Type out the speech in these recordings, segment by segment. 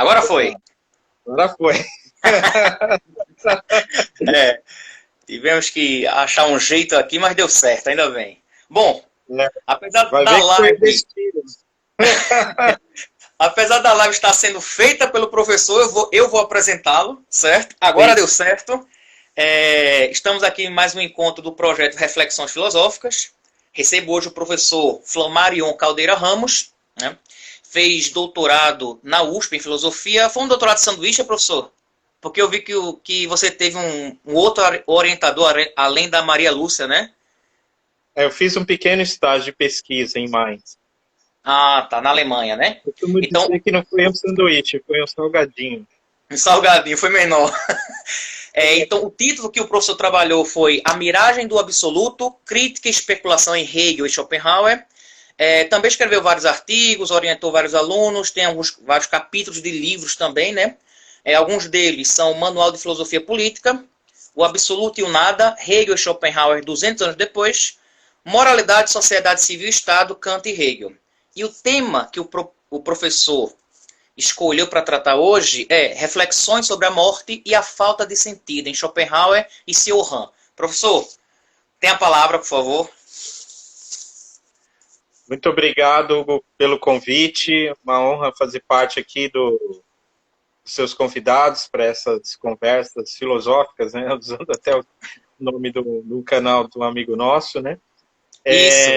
Agora foi. Agora foi. É, tivemos que achar um jeito aqui, mas deu certo, ainda bem. Bom, Né? apesar Vai da ver que foi o live, destino. apesar da live estar sendo feita pelo professor, eu vou apresentá-lo, certo? Agora Sim. deu certo. Estamos aqui em mais um encontro do projeto Reflexões Filosóficas. Recebo hoje o professor Flamarion Caldeira Ramos, né? Fez doutorado na USP em filosofia. Foi um doutorado de sanduíche, professor? Porque eu vi que você teve um outro orientador além da Maria Lúcia, né? Eu fiz um pequeno estágio de pesquisa em Mainz. Ah, tá, na Alemanha, né? Eu costumo Então, dizer que não foi um sanduíche, foi um salgadinho. um salgadinho foi menor. Então, o título que o professor trabalhou foi A Miragem do Absoluto, Crítica e Especulação em Hegel e Schopenhauer. Também escreveu vários artigos, orientou vários alunos, tem vários capítulos de livros também, né? Alguns deles são o Manual de Filosofia Política, O Absoluto e o Nada, Hegel e Schopenhauer 200 anos depois, Moralidade, Sociedade Civil e Estado, Kant e Hegel. E o tema que o professor escolheu para tratar hoje é Reflexões sobre a Morte e a Falta de Sentido, em Schopenhauer e Cioran. Professor, tem a palavra, por favor. Muito obrigado, Hugo, pelo convite. Uma honra fazer parte aqui dos seus convidados para essas conversas filosóficas, né? Usando até o nome do canal do amigo nosso, né? Isso.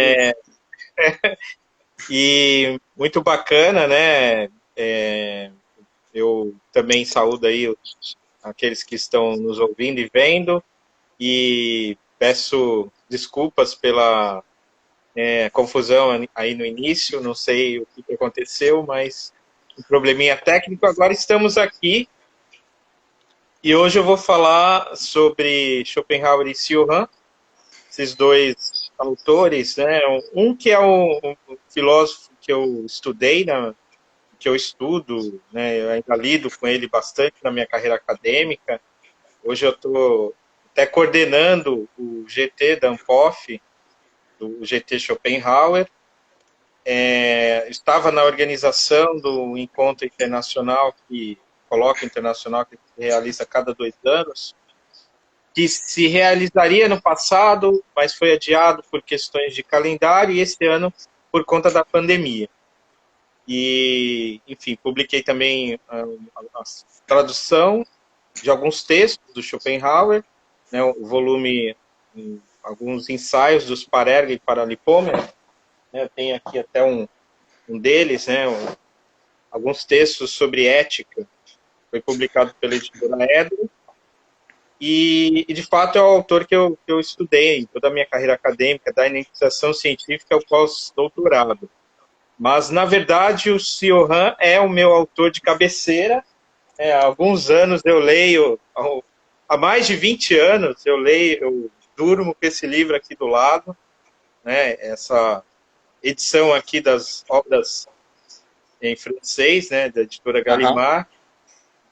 E muito bacana, né? Eu também saúdo aí aqueles que estão nos ouvindo e vendo, e peço desculpas pela confusão aí no início, não sei o que aconteceu, mas um probleminha técnico. Agora estamos aqui e hoje eu vou falar sobre Schopenhauer e Cioran, esses dois autores, né? Um que é um filósofo que eu estudei, que eu estudo, né? Eu ainda lido com ele bastante na minha carreira acadêmica. Hoje eu estou até coordenando o GT da Ampof, do GT Schopenhauer. Estava na organização do encontro internacional que se realiza a cada 2 anos, que se realizaria no passado, mas foi adiado por questões de calendário, e esse ano por conta da pandemia. E, enfim, publiquei também a tradução de alguns textos do Schopenhauer, né, o volume, alguns ensaios dos Parerga e Paralipomer, né, eu tenho aqui até um deles, né, alguns textos sobre ética, foi publicado pela editora Edro, e de fato é o autor que eu estudei em toda a minha carreira acadêmica, da iniciação científica ao pós-doutorado. Mas, na verdade, o Cioran é o meu autor de cabeceira. Há alguns anos eu leio, há mais de 20 anos eu leio, eu durmo com esse livro aqui do lado, né? Essa edição aqui das obras em francês, né, da editora Uhum. Gallimard.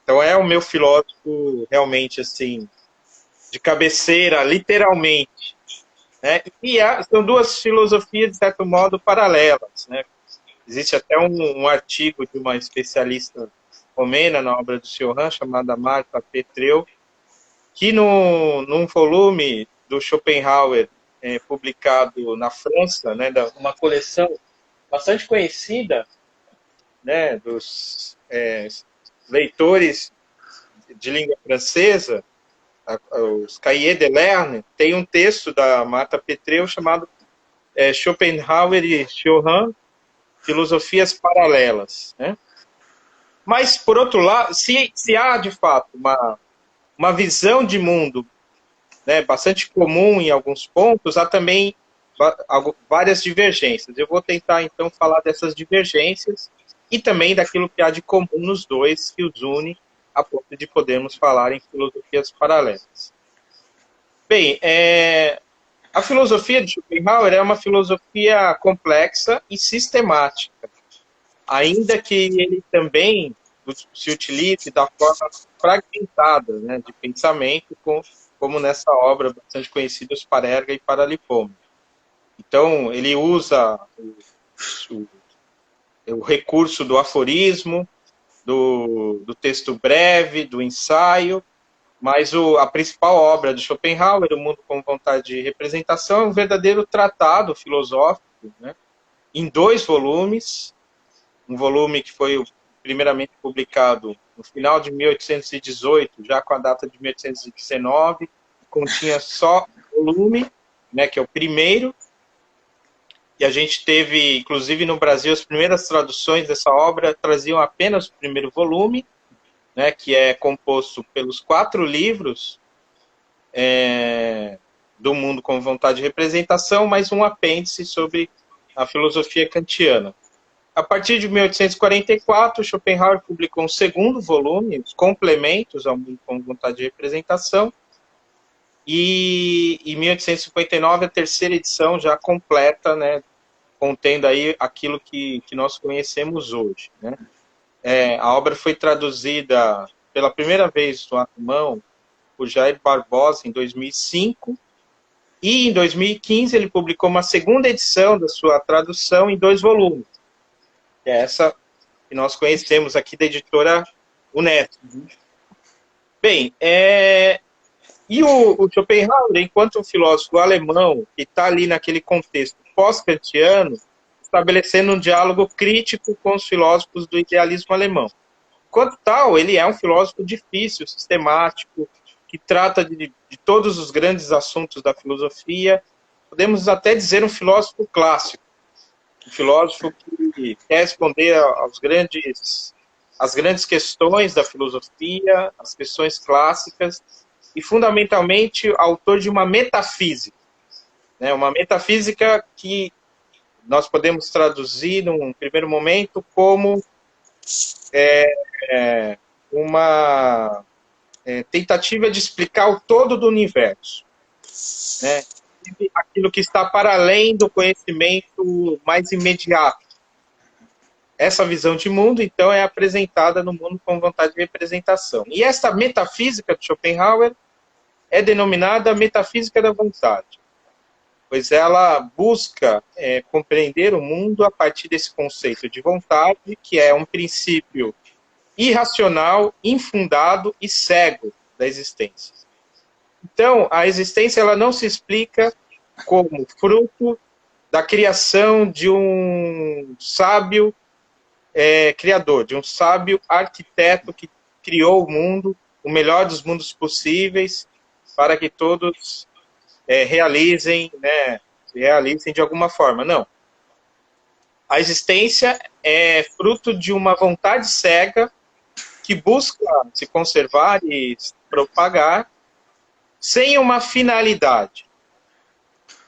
Então é o meu filósofo realmente assim de cabeceira, literalmente, né? E são duas filosofias de certo modo paralelas, né? Existe até um artigo de uma especialista romena na obra do Cioran, chamada Marta Petreu, que num volume do Schopenhauer publicado na França, né, uma coleção bastante conhecida, né, dos leitores de língua francesa, os Cahiers de Lerne, tem um texto da Marta Petreu chamado Schopenhauer e Cioran, Filosofias Paralelas, né? Mas, por outro lado, se há, de fato, uma visão de mundo, né, bastante comum em alguns pontos, há também várias divergências. Eu vou tentar, então, falar dessas divergências e também daquilo que há de comum nos dois, que os une a ponto de podermos falar em filosofias paralelas. Bem, a filosofia de Schopenhauer é uma filosofia complexa e sistemática, ainda que ele também se utilize da forma fragmentada, né, de pensamento, como nessa obra bastante conhecida, Os Parerga e Paralipomer. Então, ele usa o recurso do aforismo, do texto breve, do ensaio, mas a principal obra de Schopenhauer, O Mundo com Vontade de Representação, é um verdadeiro tratado filosófico, né, em 2 volumes, um volume que foi primeiramente publicado no final de 1818, já com a data de 1819, continha só um volume, né, que é o primeiro, e a gente teve, inclusive no Brasil, as primeiras traduções dessa obra traziam apenas o primeiro volume, né, que é composto pelos 4 livros do Mundo com Vontade de Representação, mais um apêndice sobre a filosofia kantiana. A partir de 1844, Schopenhauer publicou um segundo volume, os complementos ao Mundo com Vontade de Representação, e em 1859 a terceira edição já completa, né, contendo aí aquilo que nós conhecemos hoje, né. A obra foi traduzida pela primeira vez no alemão por Jair Barbosa em 2005, e em 2015 ele publicou uma segunda edição da sua tradução em 2 volumes, que é essa que nós conhecemos aqui da editora Unesco. Bem, e o Schopenhauer, enquanto um filósofo alemão que está ali naquele contexto pós-kantiano, estabelecendo um diálogo crítico com os filósofos do idealismo alemão. Quanto tal, ele é um filósofo difícil, sistemático, que trata de todos os grandes assuntos da filosofia. Podemos até dizer um filósofo clássico, um filósofo que quer responder às grandes questões da filosofia, as questões clássicas, e fundamentalmente autor de uma metafísica, né? Uma metafísica que nós podemos traduzir, num primeiro momento, como uma tentativa de explicar o todo do universo, né? Aquilo que está para além do conhecimento mais imediato. Essa visão de mundo, então, é apresentada no Mundo com Vontade de Representação. E essa metafísica de Schopenhauer é denominada metafísica da vontade, pois ela busca compreender o mundo a partir desse conceito de vontade, que é um princípio irracional, infundado e cego da existência. Então, a existência ela não se explica como fruto da criação de um sábio criador, de um sábio arquiteto que criou o mundo, o melhor dos mundos possíveis, para que todos realizem, né, se realizem de alguma forma. Não. A existência é fruto de uma vontade cega que busca se conservar e se propagar sem uma finalidade.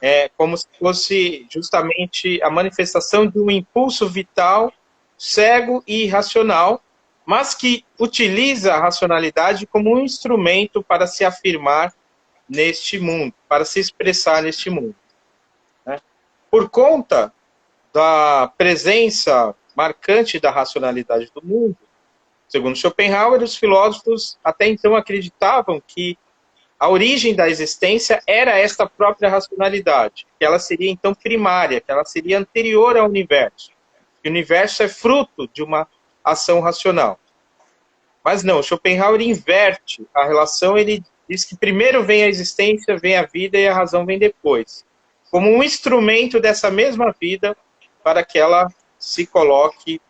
É como se fosse justamente a manifestação de um impulso vital cego e irracional, mas que utiliza a racionalidade como um instrumento para se afirmar neste mundo, para se expressar neste mundo, né? Por conta da presença marcante da racionalidade do mundo, segundo Schopenhauer, os filósofos até então acreditavam que a origem da existência era esta própria racionalidade, que ela seria então primária, que ela seria anterior ao universo. Que o universo é fruto de uma ação racional. Mas não, Schopenhauer inverte a relação, ele diz que primeiro vem a existência, vem a vida e a razão vem depois. Como um instrumento dessa mesma vida para que ela se coloque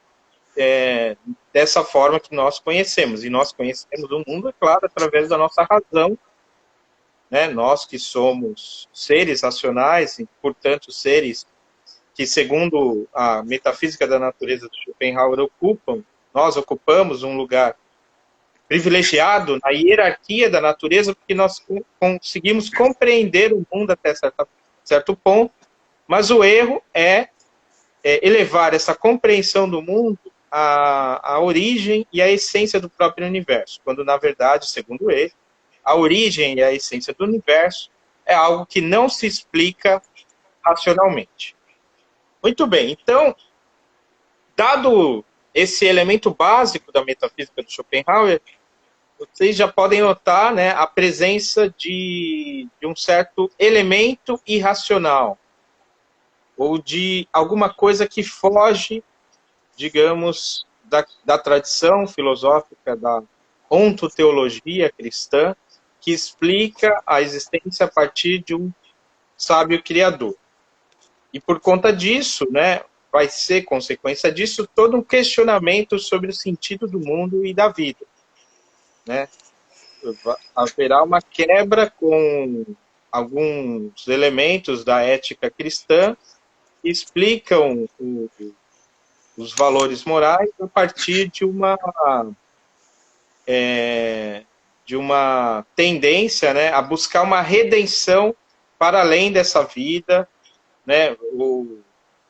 dessa forma que nós conhecemos. E nós conhecemos o mundo, é claro, através da nossa razão, né? Nós que somos seres racionais, e, portanto, seres que, segundo a metafísica da natureza de Schopenhauer, nós ocupamos um lugar privilegiado na hierarquia da natureza, porque nós conseguimos compreender o mundo até certo ponto, mas o erro é elevar essa compreensão do mundo à origem e à essência do próprio universo, quando, na verdade, segundo ele, a origem e a essência do universo é algo que não se explica racionalmente. Muito bem, então, dado esse elemento básico da metafísica de Schopenhauer, vocês já podem notar, né, a presença de um certo elemento irracional, ou de alguma coisa que foge, digamos, da tradição filosófica da ontoteologia cristã, que explica a existência a partir de um sábio criador. E por conta disso, né, vai ser consequência disso todo um questionamento sobre o sentido do mundo e da vida, né? Haverá uma quebra com alguns elementos da ética cristã que explicam os valores morais a partir de uma tendência, né, a buscar uma redenção para além dessa vida, né,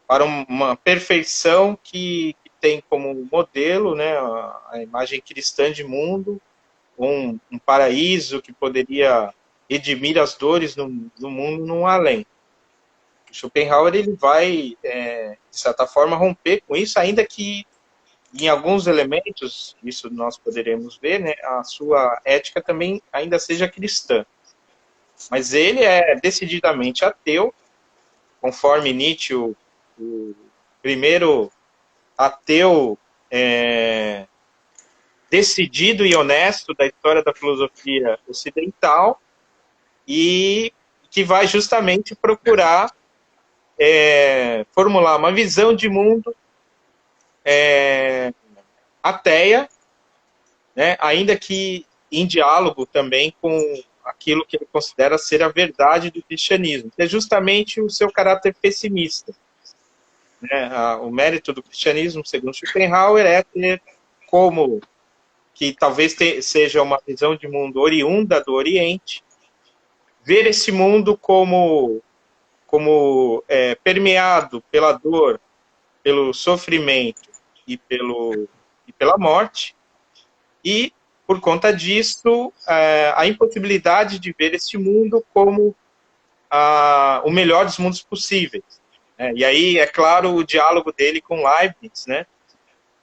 para uma perfeição que tem como modelo, né, a imagem cristã de mundo, um paraíso que poderia redimir as dores do mundo num além. Schopenhauer ele vai, de certa forma, romper com isso, ainda que em alguns elementos, isso nós poderemos ver, né, a sua ética também ainda seja cristã. Mas ele é decididamente ateu, conforme Nietzsche, o primeiro ateu decidido e honesto da história da filosofia ocidental, e que vai justamente procurar formular uma visão de mundo ateia, né, ainda que em diálogo também com aquilo que ele considera ser a verdade do cristianismo, que é justamente o seu caráter pessimista. Né? O mérito do cristianismo, segundo Schopenhauer, é ter como que talvez seja uma visão de mundo oriunda do Oriente, ver esse mundo como permeado pela dor, pelo sofrimento e pela morte, e, por conta disso, a impossibilidade de ver esse mundo como o melhor dos mundos possíveis. Né? E aí, é claro, o diálogo dele com Leibniz, né?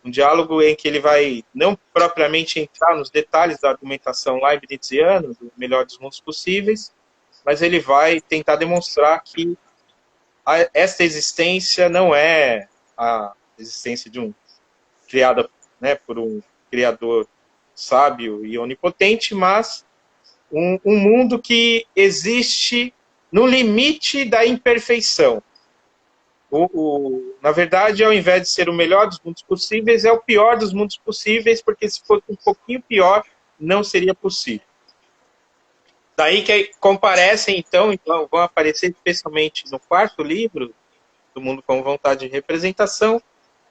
Um diálogo em que ele vai não propriamente entrar nos detalhes da argumentação leibniziana, do melhor dos mundos possíveis, mas ele vai tentar demonstrar que esta existência não é a existência criada, né, por um criador sábio e onipotente, mas um mundo que existe no limite da imperfeição. Na verdade, ao invés de ser o melhor dos mundos possíveis, é o pior dos mundos possíveis, porque se fosse um pouquinho pior, não seria possível. Daí que comparecem, então vão aparecer especialmente no quarto livro, do Mundo como Vontade de Representação,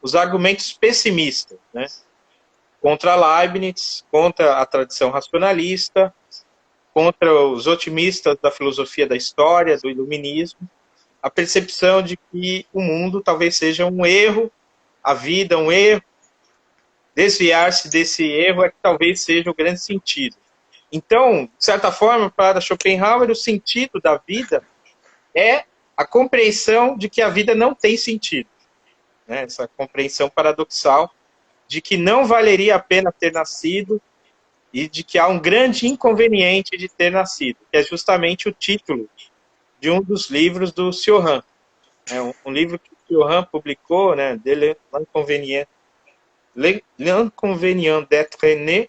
os argumentos pessimistas, né? Contra Leibniz, contra a tradição racionalista, contra os otimistas da filosofia da história, do iluminismo, a percepção de que o mundo talvez seja um erro, a vida um erro, desviar-se desse erro é que talvez seja o grande sentido. Então, de certa forma, para Schopenhauer, o sentido da vida é a compreensão de que a vida não tem sentido. Né? Essa compreensão paradoxal de que não valeria a pena ter nascido e de que há um grande inconveniente de ter nascido, que é justamente o título de um dos livros do Cioran. É um livro que o Cioran publicou, né, de L'Inconvénient d'être né?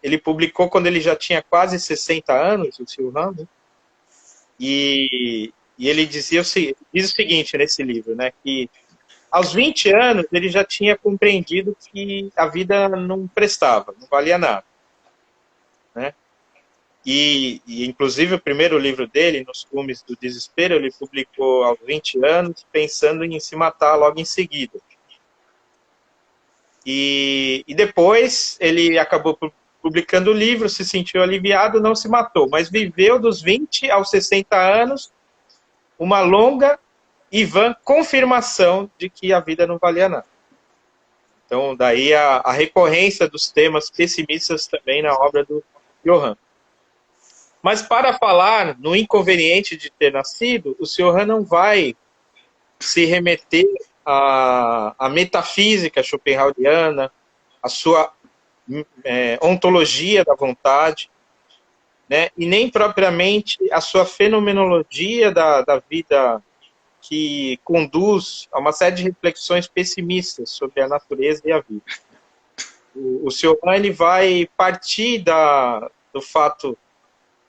Ele publicou quando ele já tinha quase 60 anos, o Cioran, né? E ele diz o seguinte nesse livro, né, que aos 20 anos ele já tinha compreendido que a vida não prestava, não valia nada. Né? E inclusive o primeiro livro dele, Nos Cumes do Desespero, ele publicou aos 20 anos, pensando em se matar logo em seguida. E depois ele acabou publicando o livro, se sentiu aliviado, não se matou, mas viveu dos 20 aos 60 anos uma longa e vã confirmação de que a vida não valia nada. Então, daí a recorrência dos temas pessimistas também na obra do Cioran. Mas para falar no inconveniente de ter nascido, o Cioran não vai se remeter à metafísica schopenhaueriana, à sua ontologia da vontade, né, e nem propriamente à sua fenomenologia da vida que conduz a uma série de reflexões pessimistas sobre a natureza e a vida. O Sr. Han vai partir do fato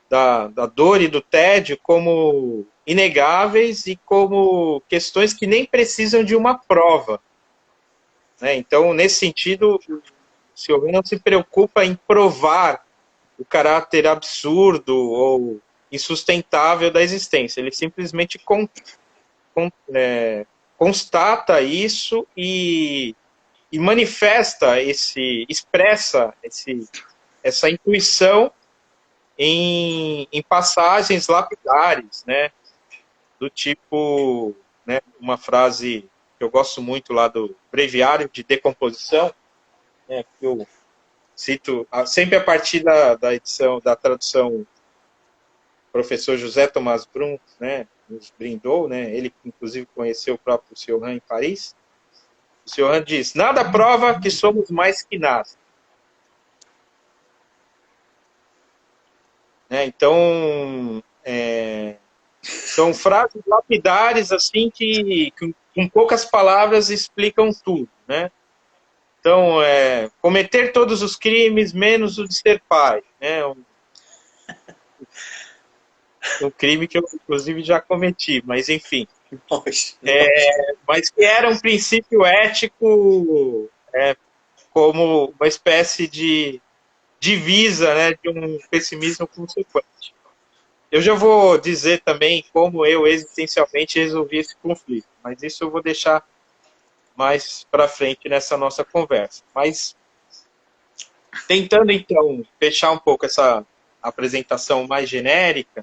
da dor e do tédio como inegáveis e como questões que nem precisam de uma prova, né? Então, nesse sentido, o Sr. Han não se preocupa em provar o caráter absurdo ou insustentável da existência. Ele simplesmente constata isso e manifesta expressa essa intuição em passagens lapidares, né? Do tipo, né, uma frase que eu gosto muito lá do Breviário de Decomposição, né, que eu cito sempre a partir da edição, da tradução professor José Tomás Brum, né, nos brindou, né, ele inclusive conheceu o próprio Sr. Han em Paris. O Sr. Han diz: nada prova que somos mais que nada. Então, são frases lapidares assim que com poucas palavras explicam tudo, né? Então, cometer todos os crimes menos o de ser pai, né? Um crime que eu inclusive já cometi, mas enfim. Mas que era um princípio ético como uma espécie de divisa, né, de um pessimismo consequente. Eu já vou dizer também como eu existencialmente resolvi esse conflito, mas isso eu vou deixar mais para frente nessa nossa conversa. Mas tentando então fechar um pouco essa apresentação mais genérica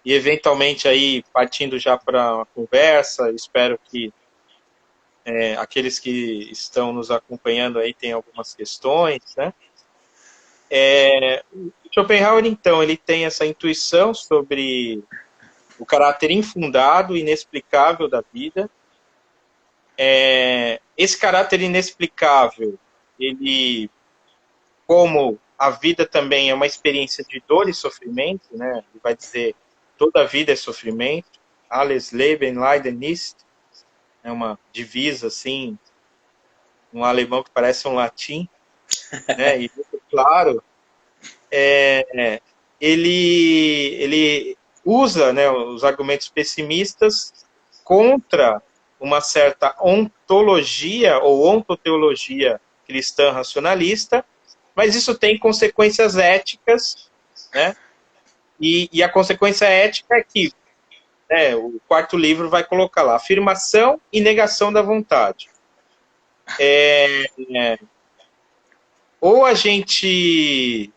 e eventualmente aí partindo já para a conversa, espero que aqueles que estão nos acompanhando aí tenham algumas questões, né? Schopenhauer, então, ele tem essa intuição sobre o caráter infundado, inexplicável da vida. Esse caráter inexplicável, ele, como a vida também é uma experiência de dor e sofrimento, né? Ele vai dizer, toda a vida é sofrimento, alles Leben, Leiden ist, é uma divisa, assim, um alemão que parece um latim, né? E, claro, ele usa, né, os argumentos pessimistas contra uma certa ontologia ou ontoteologia cristã racionalista, mas isso tem consequências éticas, né? E a consequência ética é que o quarto livro vai colocar lá, afirmação e negação da vontade. Ou a gente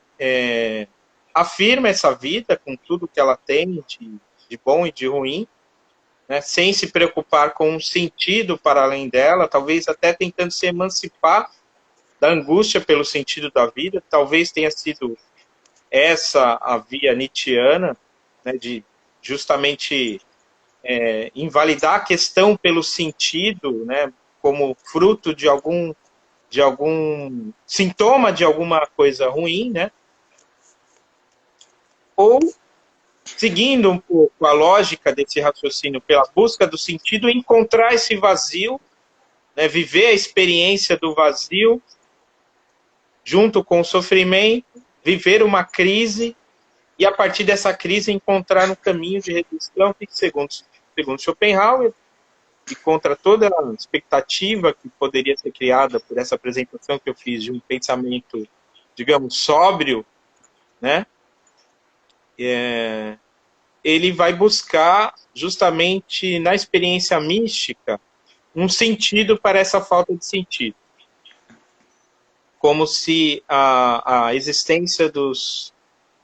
afirma essa vida com tudo que ela tem de bom e de ruim, né, sem se preocupar com um sentido para além dela, talvez até tentando se emancipar da angústia pelo sentido da vida. Talvez tenha sido essa a via nietzschiana, né, de justamente invalidar a questão pelo sentido, né, como fruto de algum sintoma de alguma coisa ruim, né? Ou, seguindo um pouco a lógica desse raciocínio pela busca do sentido, encontrar esse vazio, né, viver a experiência do vazio junto com o sofrimento, viver uma crise e, a partir dessa crise, encontrar um caminho de redenção que, segundo Schopenhauer, e contra toda a expectativa que poderia ser criada por essa apresentação que eu fiz de um pensamento, digamos, sóbrio, né? Ele vai buscar, justamente na experiência mística, um sentido para essa falta de sentido. Como se a existência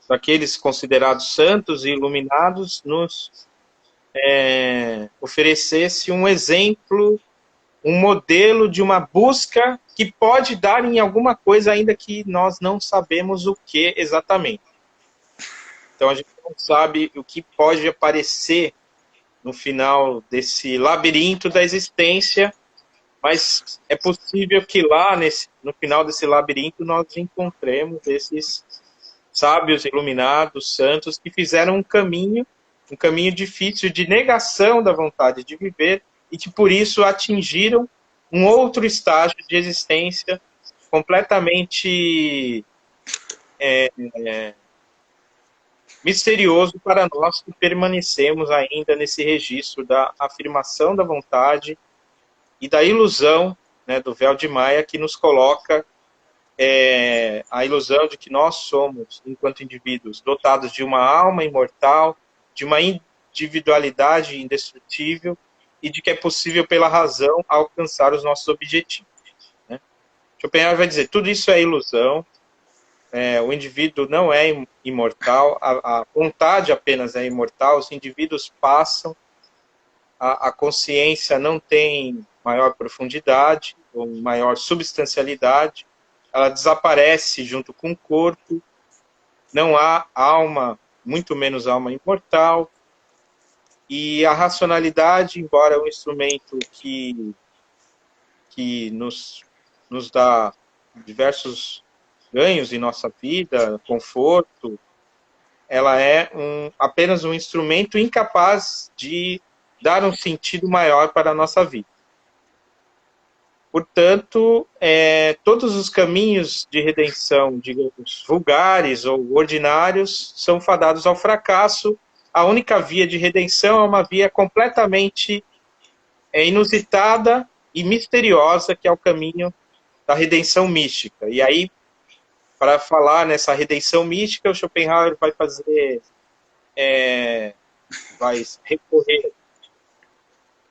daqueles considerados santos e iluminados nos oferecesse um exemplo, um modelo de uma busca que pode dar em alguma coisa, ainda que nós não sabemos o que exatamente. Então a gente não sabe o que pode aparecer no final desse labirinto da existência, mas é possível que lá, no final desse labirinto, nós encontremos esses sábios iluminados, santos, que fizeram um caminho um caminho difícil de negação da vontade de viver e que, por isso, atingiram um outro estágio de existência completamente misterioso para nós que permanecemos ainda nesse registro da afirmação da vontade e da ilusão, né, do véu de Maia, que nos coloca a ilusão de que nós somos, enquanto indivíduos, dotados de uma alma imortal, de uma individualidade indestrutível e de que é possível, pela razão, alcançar os nossos objetivos. Né? Schopenhauer vai dizer, tudo isso é ilusão, o indivíduo não é imortal, a vontade apenas é imortal, os indivíduos passam, a consciência não tem maior profundidade, ou maior substancialidade, ela desaparece junto com o corpo, não há alma, muito menos alma imortal, e a racionalidade, embora um instrumento que nos dá diversos ganhos em nossa vida, conforto, ela é apenas um instrumento incapaz de dar um sentido maior para a nossa vida. Portanto, todos os caminhos de redenção, digamos, vulgares ou ordinários, são fadados ao fracasso. A única via de redenção é uma via completamente inusitada e misteriosa, que é o caminho da redenção mística. E aí, para falar nessa redenção mística, o Schopenhauer vai vai recorrer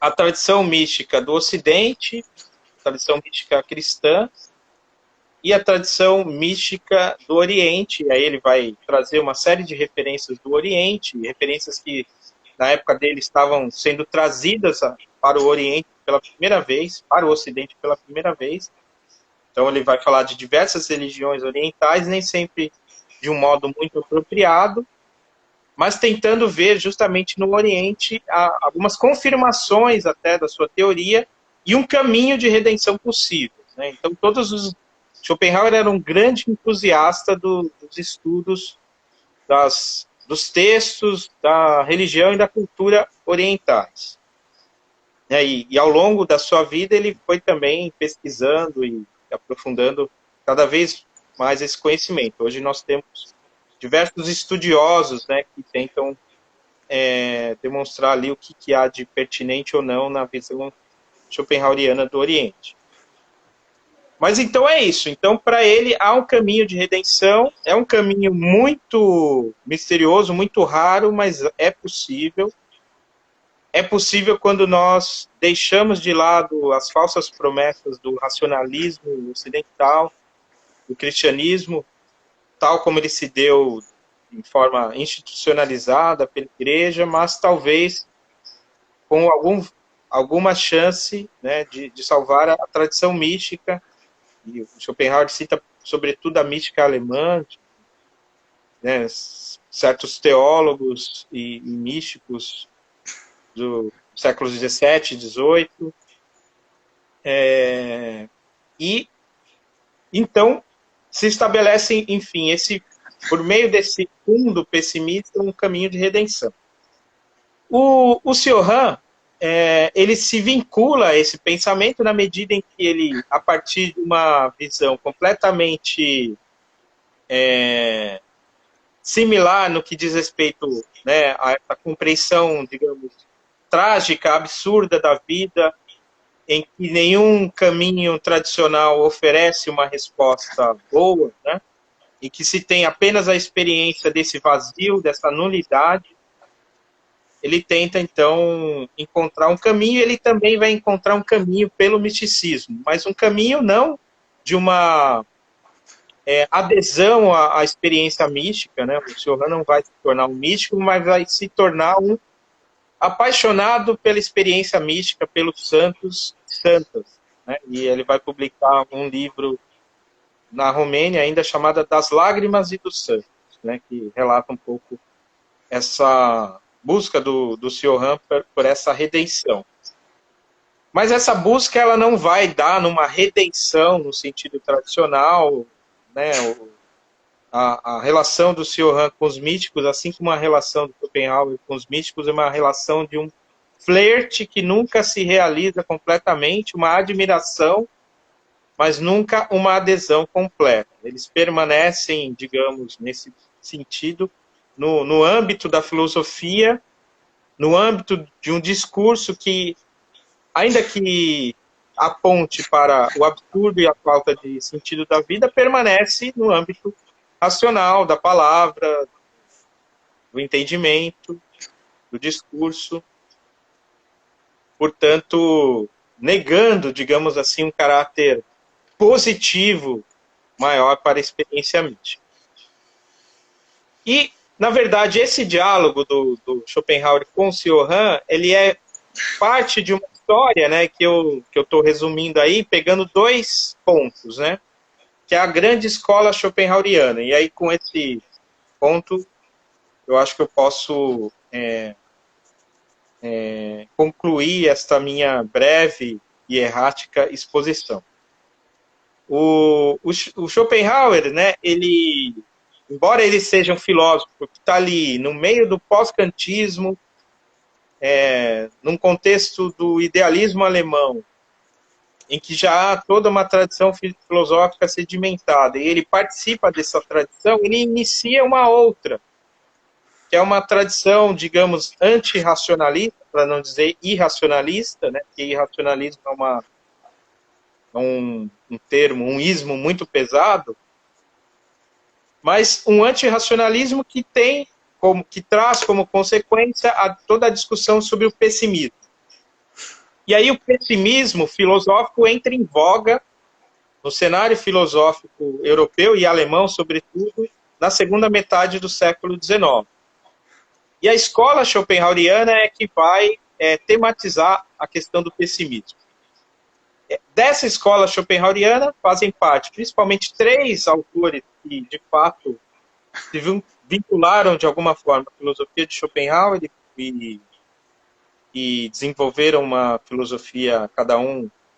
à tradição mística do Ocidente, tradição mística cristã, e a tradição mística do Oriente. E aí ele vai trazer uma série de referências do Oriente, referências que na época dele estavam sendo trazidas para o Oriente pela primeira vez, para o Ocidente pela primeira vez. Então ele vai falar de diversas religiões orientais, nem sempre de um modo muito apropriado, mas tentando ver justamente no Oriente algumas confirmações até da sua teoria e um caminho de redenção possível. Né? Então Schopenhauer era um grande entusiasta dos estudos dos textos da religião e da cultura orientais. E ao longo da sua vida ele foi também pesquisando e aprofundando cada vez mais esse conhecimento. Hoje nós temos diversos estudiosos, né, que tentam demonstrar ali o que há de pertinente ou não na visão schopenhaueriana do Oriente. Mas então é isso. Então, para ele, há um caminho de redenção, é um caminho muito misterioso, muito raro, mas é possível. É possível quando nós deixamos de lado as falsas promessas do racionalismo ocidental, do cristianismo, tal como ele se deu em forma institucionalizada pela igreja, mas talvez com alguma chance, né, de salvar a tradição mística. E o Schopenhauer cita sobretudo a mística alemã, né, certos teólogos e místicos do séculos XVII e XVIII. E então se estabelece, enfim, por meio desse fundo pessimista, um caminho de redenção. O Cioran, ele se vincula a esse pensamento na medida em que ele, a partir de uma visão completamente similar no que diz respeito, né, à compreensão, digamos, trágica, absurda da vida, em que nenhum caminho tradicional oferece uma resposta boa, né, e que se tem apenas a experiência desse vazio, dessa nulidade, ele tenta, então, encontrar um caminho, e ele também vai encontrar um caminho pelo misticismo, mas um caminho não de uma adesão à experiência mística, né? O Cioran não vai se tornar um místico, mas vai se tornar um apaixonado pela experiência mística, pelos santos e santas. Né? E ele vai publicar um livro na Romênia, ainda chamada Das Lágrimas e dos Santos, né? Que relata um pouco essa busca do Cioran por essa redenção. Mas essa busca ela não vai dar numa redenção no sentido tradicional, né? a relação do Sr. Han com os místicos, assim como a relação do Schopenhauer com os místicos, é uma relação de um flerte que nunca se realiza completamente, uma admiração, mas nunca uma adesão completa. Eles permanecem, digamos, nesse sentido, no âmbito da filosofia, no âmbito de um discurso que, ainda que aponte para o absurdo e a falta de sentido da vida, permanece no âmbito racional da palavra, do entendimento, do discurso, portanto, negando, digamos assim, um caráter positivo maior para a experiência mística. E, na verdade, esse diálogo do Schopenhauer com o Sr. Han, ele é parte de uma história, né, que eu estou resumindo aí, pegando 2 pontos, né, que é a grande escola schopenhaueriana. E aí, com esse ponto, eu acho que eu posso concluir esta minha breve e errática exposição. O Schopenhauer, né, embora ele seja um filósofo que está ali no meio do pós-kantismo, num contexto do idealismo alemão, em que já há toda uma tradição filosófica sedimentada, e ele participa dessa tradição, ele inicia uma outra, que é uma tradição, digamos, antirracionalista, para não dizer irracionalista, né? Porque irracionalismo é um termo, um ismo muito pesado, mas um antirracionalismo que traz como consequência toda a discussão sobre o pessimismo. E aí o pessimismo filosófico entra em voga no cenário filosófico europeu e alemão, sobretudo, na segunda metade do século XIX. E a escola schopenhaueriana é que vai tematizar a questão do pessimismo. Dessa escola schopenhaueriana fazem parte, principalmente 3 autores que, de fato, se vincularam de alguma forma à filosofia de Schopenhauer e desenvolveram uma filosofia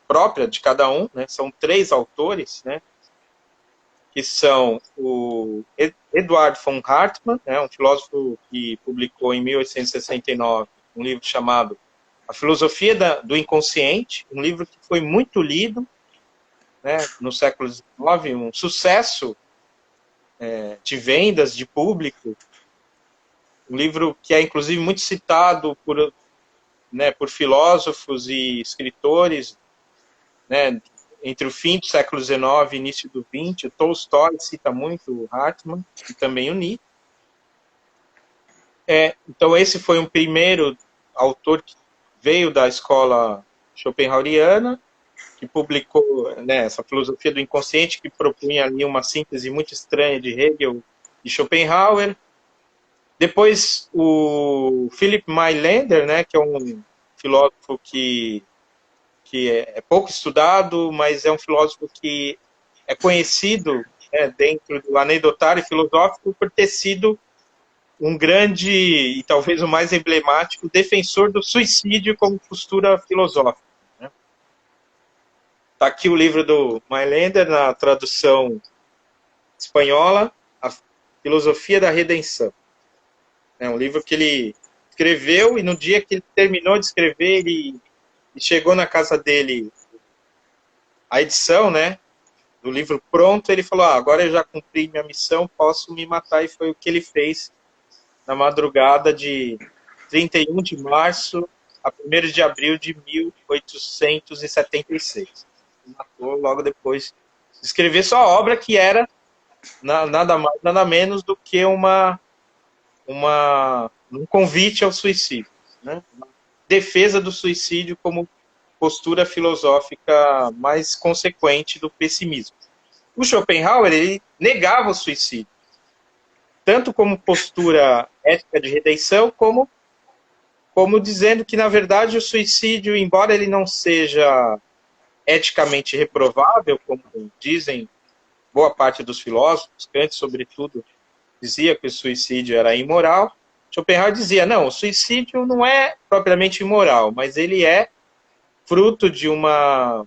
própria de cada um, né? São 3 autores, né? Que são o Eduard von Hartmann, né? Um filósofo que publicou em 1869 um livro chamado A Filosofia do Inconsciente, um livro que foi muito lido, né, no século XIX, um sucesso de vendas, de público, um livro que é inclusive muito citado por filósofos e escritores, né, entre o fim do século XIX e início do XX. O Tolstói cita muito o Hartmann e também o Nietzsche. Então esse foi um primeiro autor que veio da escola schopenhaueriana, que publicou, né, essa filosofia do inconsciente, que propunha ali uma síntese muito estranha de Hegel e Schopenhauer. Depois o Philipp Mailander, né, que é um filósofo que é pouco estudado, mas é um filósofo que é conhecido, né, dentro do anedotário filosófico por ter sido um grande, e talvez o mais emblemático, defensor do suicídio como postura filosófica. Está aqui o livro do Mailander, na tradução espanhola, A Filosofia da Redenção. É um livro que ele escreveu, e no dia que ele terminou de escrever, ele chegou na casa dele a edição, né, do livro pronto. Ele falou: agora eu já cumpri minha missão, posso me matar. E foi o que ele fez na madrugada de 31 de março a 1º de abril de 1876. Ele matou logo depois de escrever sua obra, que era nada mais, nada menos do que um convite ao suicídio, né? Uma defesa do suicídio como postura filosófica mais consequente do pessimismo. O Schopenhauer, ele negava o suicídio, tanto como postura ética de redenção, como dizendo que, na verdade, o suicídio, embora ele não seja eticamente reprovável, como dizem boa parte dos filósofos, Kant, sobretudo, dizia que o suicídio era imoral, Schopenhauer dizia: não, o suicídio não é propriamente imoral, mas ele é fruto de uma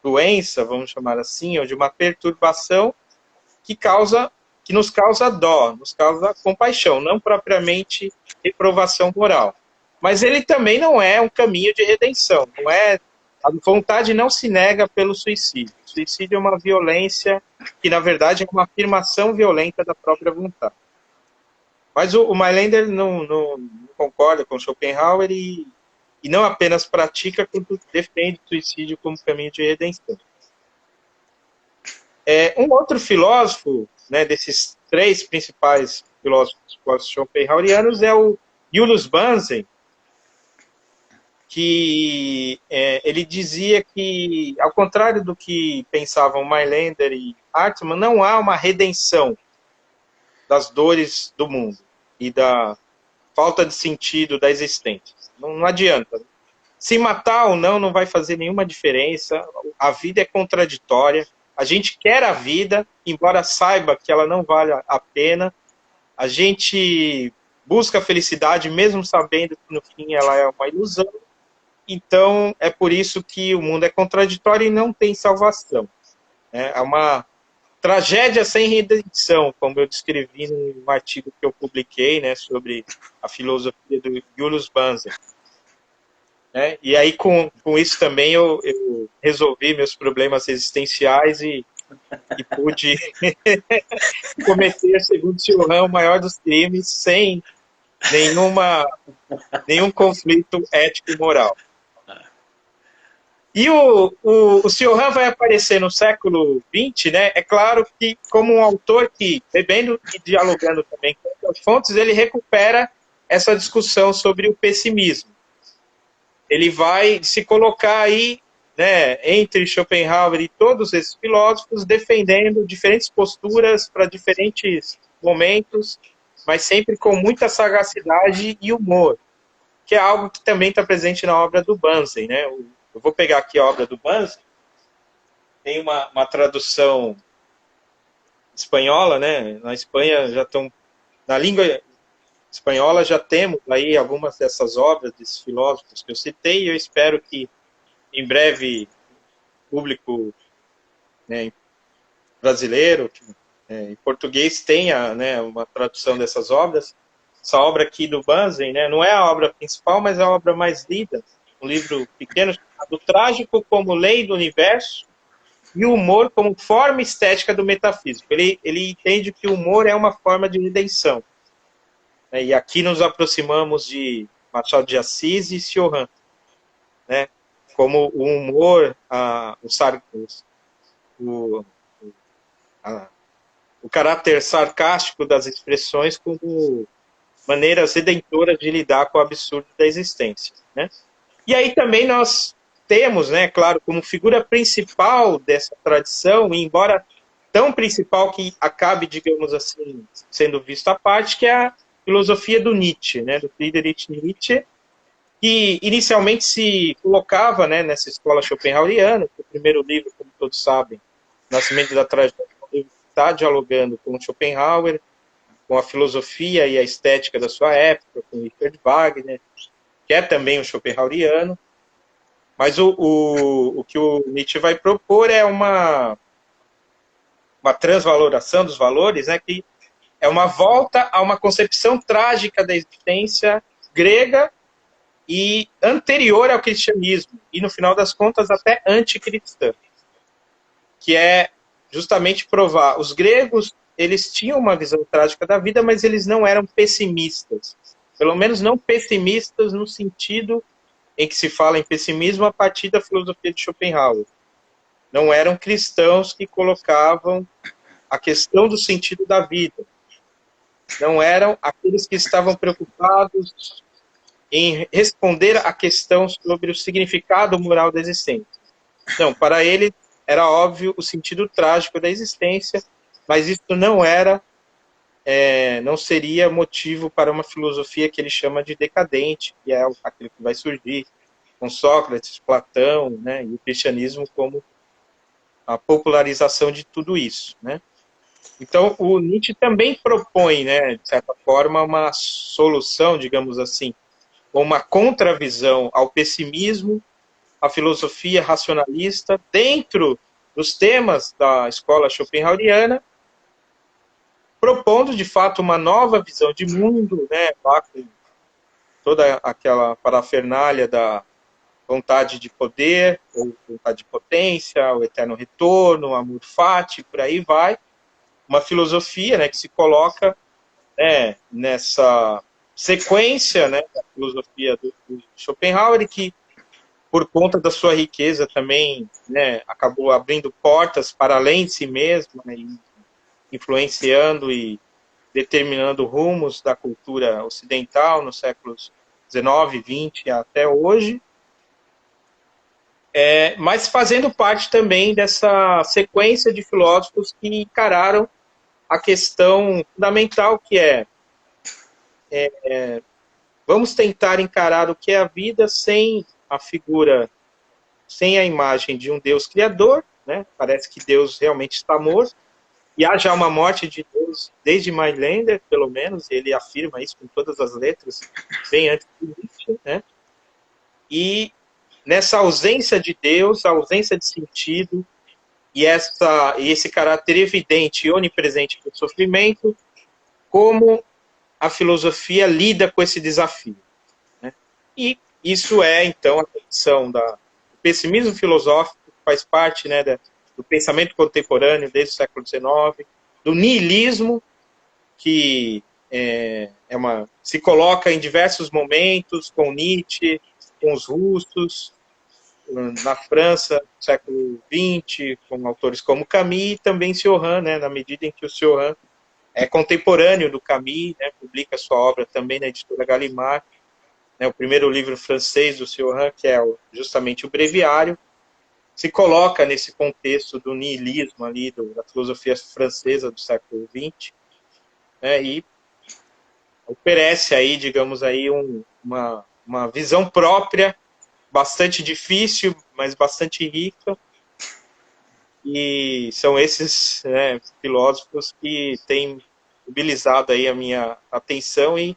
doença, vamos chamar assim, ou de uma perturbação que nos causa dó, nos causa compaixão, não propriamente reprovação moral. Mas ele também não é um caminho de redenção, não é, a vontade não se nega pelo suicídio. O suicídio é uma violência que, na verdade, é uma afirmação violenta da própria vontade. Mas o Mailander não concorda com Schopenhauer e não apenas pratica, como defende o suicídio como caminho de redenção. Um outro filósofo, né, desses três principais filósofos schopenhauerianos é o Julius Banzen, que ele dizia que, ao contrário do que pensavam Mailander e Hartmann, não há uma redenção das dores do mundo e da falta de sentido da existência. Não adianta. Se matar ou não vai fazer nenhuma diferença. A vida é contraditória. A gente quer a vida, embora saiba que ela não vale a pena. A gente busca a felicidade, mesmo sabendo que no fim ela é uma ilusão. Então, é por isso que o mundo é contraditório e não tem salvação. É uma tragédia sem redenção, como eu descrevi no artigo que eu publiquei, né, sobre a filosofia do Julius Banzer. E aí, com isso também, eu resolvi meus problemas existenciais e pude cometer, segundo Cioran, o maior dos crimes sem nenhum conflito ético e moral. E o Cioran vai aparecer no século XX, né? É claro que como um autor que, bebendo e dialogando também com as fontes, ele recupera essa discussão sobre o pessimismo. Ele vai se colocar aí, né, entre Schopenhauer e todos esses filósofos, defendendo diferentes posturas para diferentes momentos, mas sempre com muita sagacidade e humor, que é algo que também está presente na obra do Banzen, né? Eu vou pegar aqui a obra do Banzen, tem uma tradução espanhola, né? Na Espanha já estão, na língua espanhola já temos aí algumas dessas obras desses filósofos que eu citei, e eu espero que em breve o público, né, brasileiro, em português, tenha, né, uma tradução dessas obras. Essa obra aqui do Banzen, né, não é a obra principal, mas é a obra mais lida, um livro pequeno chamado Trágico como Lei do Universo e o Humor como Forma Estética do Metafísico. Ele entende que o humor é uma forma de redenção. E aqui nos aproximamos de Machado de Assis e Cioran, né? Como o humor, o caráter sarcástico das expressões como maneiras redentoras de lidar com o absurdo da existência, né? E aí também nós temos, né, claro, como figura principal dessa tradição, e embora tão principal que acabe, digamos assim, sendo visto à parte, que é a filosofia do Nietzsche, né, do Friedrich Nietzsche, que inicialmente se colocava, né, nessa escola schopenhaueriana, que o primeiro livro, como todos sabem, Nascimento da Tragédia, está dialogando com Schopenhauer, com a filosofia e a estética da sua época, com Richard Wagner, que é também um schopenhaueriano, mas o que o Nietzsche vai propor é uma transvaloração dos valores, né, que é uma volta a uma concepção trágica da existência grega e anterior ao cristianismo, e no final das contas até anticristã, que é justamente provar, os gregos, eles tinham uma visão trágica da vida, mas eles não eram pessimistas, pelo menos não pessimistas no sentido em que se fala em pessimismo a partir da filosofia de Schopenhauer. Não eram cristãos que colocavam a questão do sentido da vida. Não eram aqueles que estavam preocupados em responder à questão sobre o significado moral da existência. Não, para ele era óbvio o sentido trágico da existência, mas isso não seria motivo para uma filosofia que ele chama de decadente, que é aquilo que vai surgir com Sócrates, Platão, né, e o cristianismo como a popularização de tudo isso, né? Então, o Nietzsche também propõe, né, de certa forma, uma solução, digamos assim, uma contravisão ao pessimismo a filosofia racionalista dentro dos temas da escola schopenhaueriana, propondo, de fato, uma nova visão de mundo, né, lá com toda aquela parafernália da vontade de poder, ou vontade de potência, o eterno retorno, o amor fati, por aí vai. Uma filosofia, né, que se coloca, né, nessa sequência, né, da filosofia do Schopenhauer, e que, por conta da sua riqueza também, né, acabou abrindo portas para além de si mesmo, né, e influenciando e determinando rumos da cultura ocidental nos séculos XIX, XX até hoje, mas fazendo parte também dessa sequência de filósofos que encararam a questão fundamental que vamos tentar encarar o que é a vida sem a figura, sem a imagem de um Deus criador, né? Parece que Deus realmente está morto, e há já uma morte de Deus desde Mailander, pelo menos, ele afirma isso com todas as letras, bem antes do Nietzsche, né? E nessa ausência de Deus, a ausência de sentido, e esse caráter evidente e onipresente do sofrimento, como a filosofia lida com esse desafio, né? E isso é, então, a condição do pessimismo filosófico, que faz parte, né, do pensamento contemporâneo desde o século XIX, do niilismo, que se coloca em diversos momentos, com Nietzsche, com os russos, na França, no século XX, com autores como Camus, e também Cioran, né, na medida em que o Cioran é contemporâneo do Camus, né, publica sua obra também na editora Gallimard, né, o primeiro livro francês do Cioran, que é justamente o Breviário, se coloca nesse contexto do niilismo ali, da filosofia francesa do século XX, né, e oferece aí, digamos aí, uma visão própria, bastante difícil, mas bastante rica, e são esses, né, filósofos que têm mobilizado aí a minha atenção e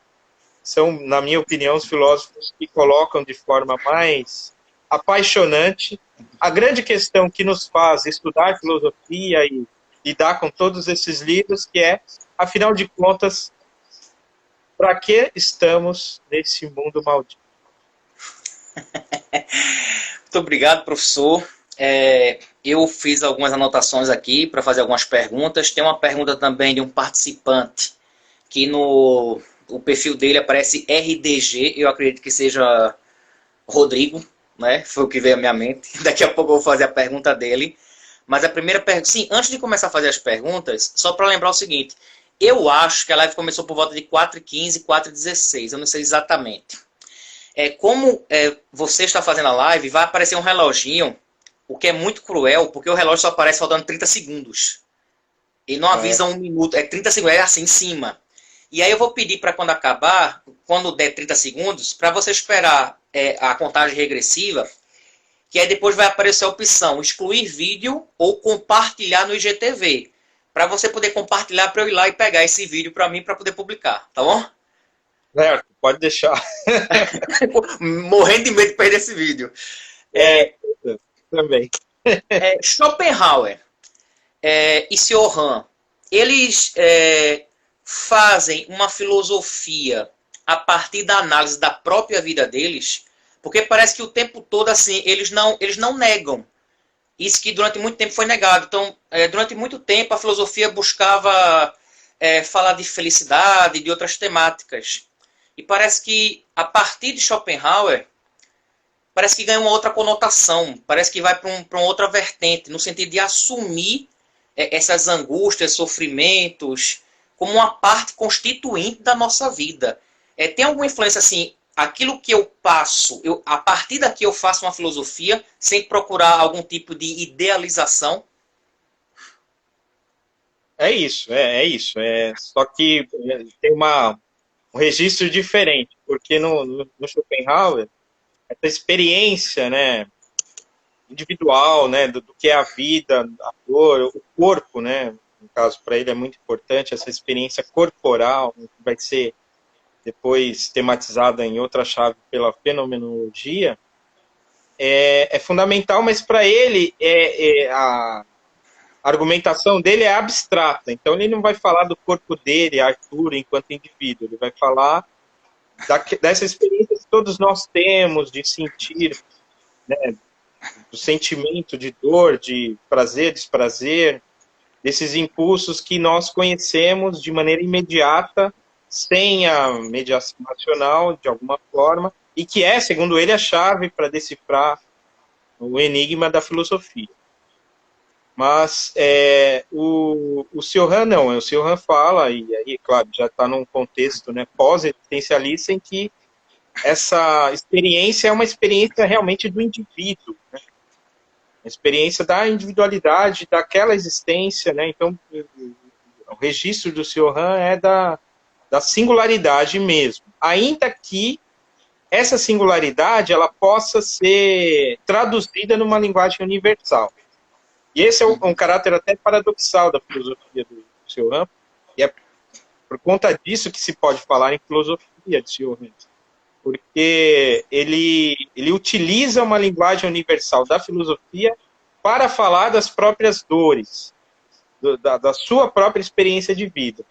são, na minha opinião, os filósofos que colocam de forma mais apaixonante a grande questão que nos faz estudar filosofia e lidar com todos esses livros, que é, afinal de contas, para que estamos nesse mundo maldito? Muito obrigado, professor. Eu fiz algumas anotações aqui para fazer algumas perguntas. Tem uma pergunta também de um participante que o perfil dele aparece RDG. Eu acredito que seja Rodrigo, né? Foi o que veio à minha mente. Daqui a pouco eu vou fazer a pergunta dele. Mas a primeira pergunta... Sim, antes de começar a fazer as perguntas, só para lembrar o seguinte. Eu acho que a live começou por volta de 4h15, 4h16. Eu não sei exatamente. Como você está fazendo a live, vai aparecer um reloginho, o que é muito cruel, porque o relógio só aparece faltando 30 segundos. Ele não avisa 1 minuto, 30 segundos, é assim em cima. E aí eu vou pedir para quando acabar, quando der 30 segundos, para você esperar a contagem regressiva, que aí depois vai aparecer a opção excluir vídeo ou compartilhar no IGTV, para você poder compartilhar para eu ir lá e pegar esse vídeo para mim para poder publicar, tá bom? Certo, pode deixar. Morrendo de medo de perder esse vídeo. Também. Schopenhauer e Cioran, eles fazem uma filosofia a partir da análise da própria vida deles, porque parece que o tempo todo assim eles não negam isso, que durante muito tempo foi negado. Então, durante muito tempo a filosofia buscava falar de felicidade, de outras temáticas. E parece que a partir de Schopenhauer parece que ganha uma outra conotação, parece que vai para uma outra vertente, no sentido de assumir essas angústias, sofrimentos, como uma parte constituinte da nossa vida. Tem alguma influência assim, aquilo que eu passo, a partir daqui eu faço uma filosofia, sem procurar algum tipo de idealização? É isso. Só que tem um registro diferente, porque no Schopenhauer, essa experiência, né, individual, né, do que é a vida, a dor, o corpo, né, no caso para ele é muito importante essa experiência corporal, né, que vai ser depois tematizada em outra chave pela fenomenologia, é fundamental, mas para ele a argumentação dele é abstrata. Então ele não vai falar do corpo dele, Arthur, enquanto indivíduo. Ele vai falar dessa experiência que todos nós temos de sentir, né, do sentimento de dor, de prazer, desprazer, desses impulsos que nós conhecemos de maneira imediata, sem a mediação racional, de alguma forma, e que é, segundo ele, a chave para decifrar o enigma da filosofia. Mas o Sr. Han não, o Sr. Han fala, e aí, claro, já está num contexto, né, pós-existencialista, em que essa experiência é uma experiência realmente do indivíduo, né? A experiência da individualidade, daquela existência, né? Então, o registro do Sr. Han é da singularidade mesmo, ainda que essa singularidade ela possa ser traduzida numa linguagem universal. E esse é um caráter até paradoxal da filosofia do Sr. Han, e é por conta disso que se pode falar em filosofia de Sr. Han, porque ele utiliza uma linguagem universal da filosofia para falar das próprias dores, da sua própria experiência de vida.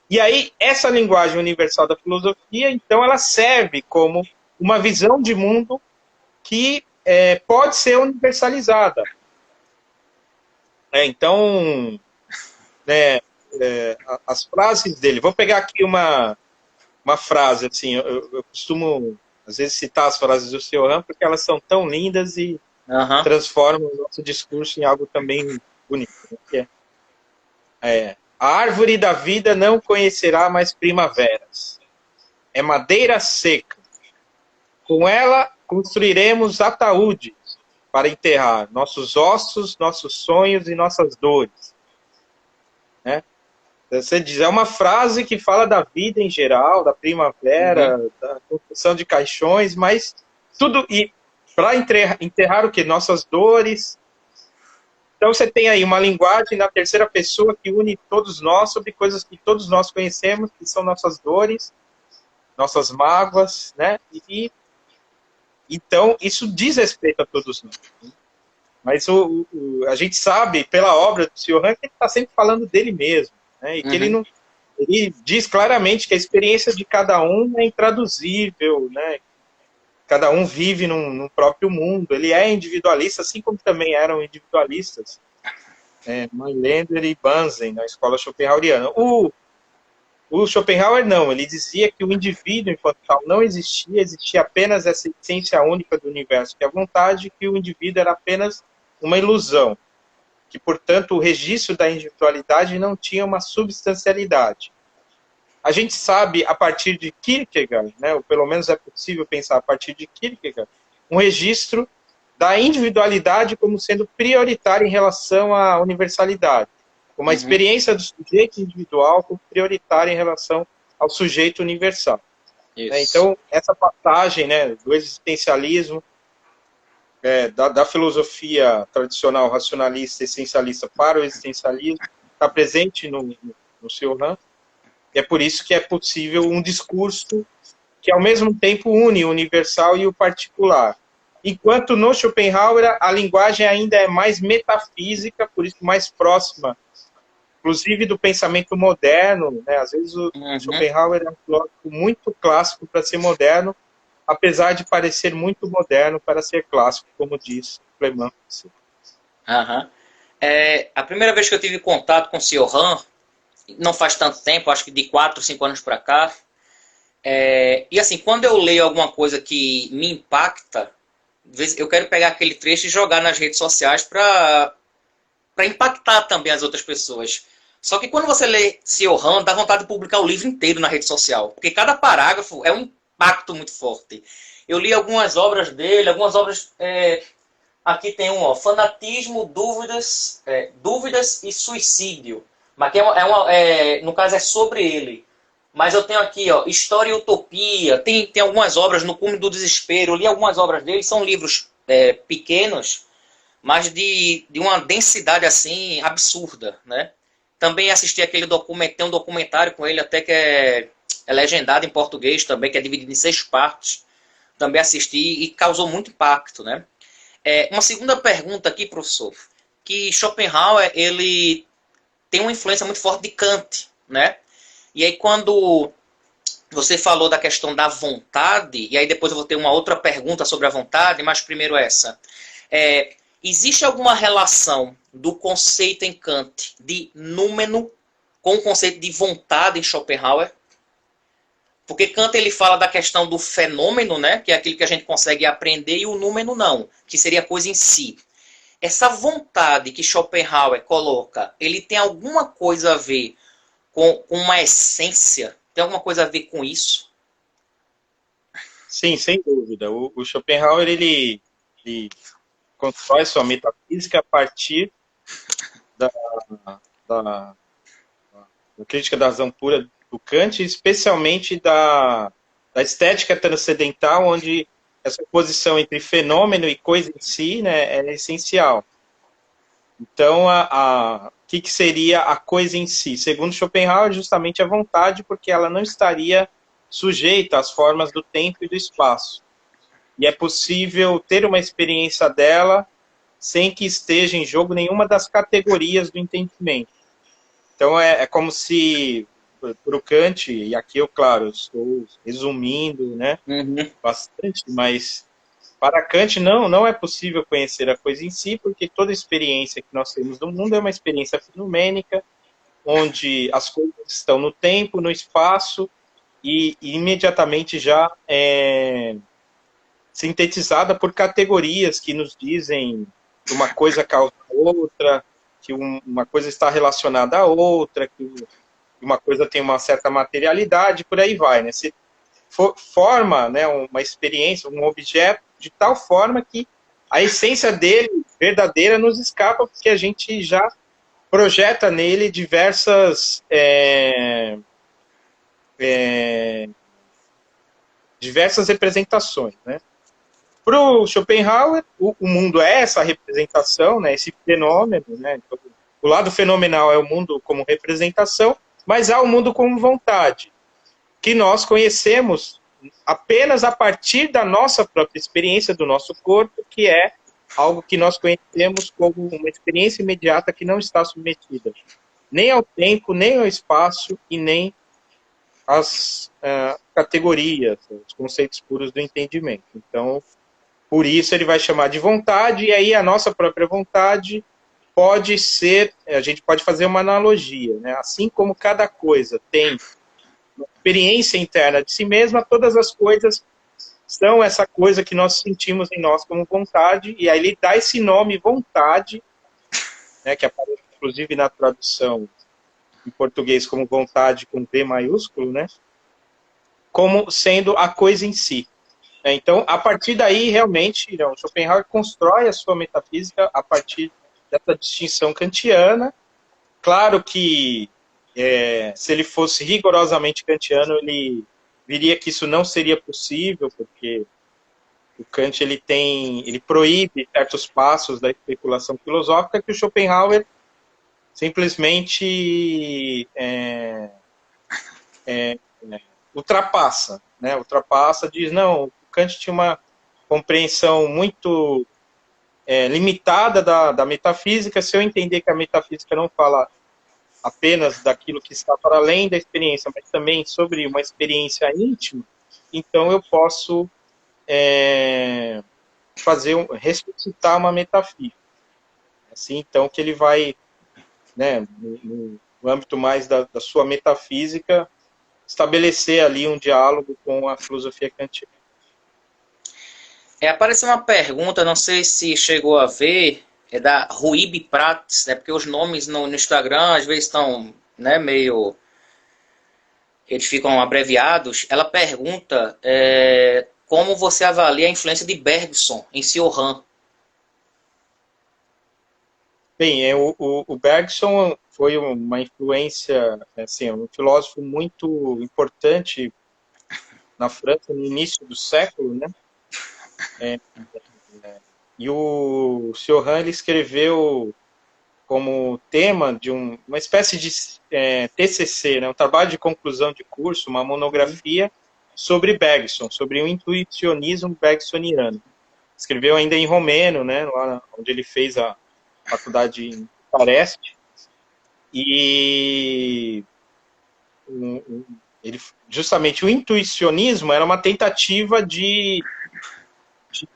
E aí, essa linguagem universal da filosofia, então, ela serve como uma visão de mundo que pode ser universalizada. Então, as frases dele... Vou pegar aqui uma frase, assim, eu costumo, às vezes, citar as frases do Sr. Han, porque elas são tão lindas e transformam o nosso discurso em algo também bonito. Né? A árvore da vida não conhecerá mais primaveras. É madeira seca. Com ela construiremos ataúdes para enterrar nossos ossos, nossos sonhos e nossas dores. Né? Você diz, é uma frase que fala da vida em geral, da primavera, da construção de caixões, mas tudo e para enterrar o quê? Nossas dores. Então você tem aí uma linguagem na terceira pessoa que une todos nós sobre coisas que todos nós conhecemos, que são nossas dores, nossas mágoas, né? Então isso diz respeito a todos nós. Mas a gente sabe pela obra do Sr. Han que ele está sempre falando dele mesmo. Né? E que ele diz claramente que a experiência de cada um é intraduzível, né? Cada um vive num próprio mundo, ele é individualista, assim como também eram individualistas, Mailander e Bunsen, na escola schopenhaueriana. O Schopenhauer não, ele dizia que o indivíduo, enquanto tal, não existia, existia apenas essa essência única do universo, que é a vontade, que o indivíduo era apenas uma ilusão, que, portanto, o registro da individualidade não tinha uma substancialidade. A gente sabe, a partir de Kierkegaard, né, ou pelo menos é possível pensar a partir de Kierkegaard, um registro da individualidade como sendo prioritária em relação à universalidade. Uma experiência do sujeito individual como prioritária em relação ao sujeito universal. Então, essa passagem, né, do existencialismo, da filosofia tradicional racionalista, essencialista para o existencialismo, está presente no Sr. Han. E é por isso que é possível um discurso que, ao mesmo tempo, une o universal e o particular. Enquanto no Schopenhauer a linguagem ainda é mais metafísica, por isso mais próxima, inclusive do pensamento moderno. Né? Às vezes o Schopenhauer é um filósofo muito clássico para ser moderno, apesar de parecer muito moderno para ser clássico, como diz Clement. A primeira vez que eu tive contato com o Sr. Han, não faz tanto tempo, acho que de 4, 5 anos para cá, e assim, quando eu leio alguma coisa que me impacta, eu quero pegar aquele trecho e jogar nas redes sociais para impactar também as outras pessoas. Só que quando você lê Sr. Han, dá vontade de publicar o livro inteiro na rede social, porque cada parágrafo é um impacto muito forte. Eu li algumas obras dele, algumas obras... aqui tem Fanatismo, Dúvidas e Suicídio. Mas que no caso é sobre ele. Mas eu tenho aqui, História e Utopia. Tem algumas obras, No Cume do Desespero. Eu li algumas obras dele, são livros pequenos, mas de uma densidade assim absurda, né? Também assisti tem um documentário com ele até que é legendado em português também, que é dividido em 6 partes. Também assisti e causou muito impacto, né? Uma segunda pergunta aqui, professor, que Schopenhauer, ele tem uma influência muito forte de Kant, né? E aí quando você falou da questão da vontade, e aí depois eu vou ter uma outra pergunta sobre a vontade, mas primeiro essa. Existe alguma relação do conceito em Kant de númeno com o conceito de vontade em Schopenhauer? Porque Kant ele fala da questão do fenômeno, né, que é aquilo que a gente consegue aprender, e o númeno não, que seria a coisa em si. Essa vontade que Schopenhauer coloca, ele tem alguma coisa a ver com uma essência? Tem alguma coisa a ver com isso? Sim, sem dúvida. O Schopenhauer, ele constrói sua metafísica a partir da, da, da crítica da razão pura do Kant, especialmente da estética transcendental, onde essa posição entre fenômeno e coisa em si, né, é essencial. Então, o que seria a coisa em si? Segundo Schopenhauer, justamente a vontade, porque ela não estaria sujeita às formas do tempo e do espaço. E é possível ter uma experiência dela sem que esteja em jogo nenhuma das categorias do entendimento. Então, é como se, para o Kant, e aqui eu, claro, estou resumindo, né, bastante, mas para Kant não é possível conhecer a coisa em si, porque toda experiência que nós temos do mundo é uma experiência fenomênica, onde as coisas estão no tempo, no espaço, e imediatamente já sintetizada por categorias que nos dizem que uma coisa causa outra, que uma coisa está relacionada à outra, que uma coisa tem uma certa materialidade, por aí vai, né? Se forma, né, uma experiência, um objeto, de tal forma que a essência dele, verdadeira, nos escapa, porque a gente já projeta nele diversas representações, né? Para o Schopenhauer, o mundo é essa representação, né, esse fenômeno, né? Então, o lado fenomenal é o mundo como representação, mas há o mundo como vontade, que nós conhecemos apenas a partir da nossa própria experiência, do nosso corpo, que é algo que nós conhecemos como uma experiência imediata que não está submetida nem ao tempo, nem ao espaço e nem às categorias, os conceitos puros do entendimento. Então, por isso ele vai chamar de vontade, e aí a nossa própria vontade pode ser, a gente pode fazer uma analogia, né? Assim como cada coisa tem uma experiência interna de si mesma, todas as coisas são essa coisa que nós sentimos em nós como vontade, e aí ele dá esse nome vontade, né, que aparece inclusive na tradução em português como vontade com V maiúsculo, né, como sendo a coisa em si. Então, a partir daí, realmente, Schopenhauer constrói a sua metafísica a partir dessa distinção kantiana. Claro que, se ele fosse rigorosamente kantiano, ele diria que isso não seria possível, porque o Kant ele proíbe certos passos da especulação filosófica que o Schopenhauer simplesmente ultrapassa, né? Ultrapassa, diz, não, o Kant tinha uma compreensão muito limitada da metafísica. Se eu entender que a metafísica não fala apenas daquilo que está para além da experiência, mas também sobre uma experiência íntima, então eu posso ressuscitar uma metafísica. Assim, então, que ele vai, né, no âmbito mais da sua metafísica, estabelecer ali um diálogo com a filosofia kantiana. Apareceu uma pergunta, não sei se chegou a ver, é da Ruíbe Prates, né? Porque os nomes no Instagram às vezes estão, né, meio... eles ficam abreviados. Ela pergunta como você avalia a influência de Bergson em Cioran. Bem, o Bergson foi uma influência, assim, um filósofo muito importante na França no início do século, né? E o Cioran, ele escreveu como tema de uma espécie de TCC, né? Um trabalho de conclusão de curso, uma monografia sobre Bergson, sobre o intuicionismo bergsoniano. escreveu ainda em romeno, né, lá onde ele fez a faculdade em Bucareste, e ele, justamente o intuicionismo era uma tentativa de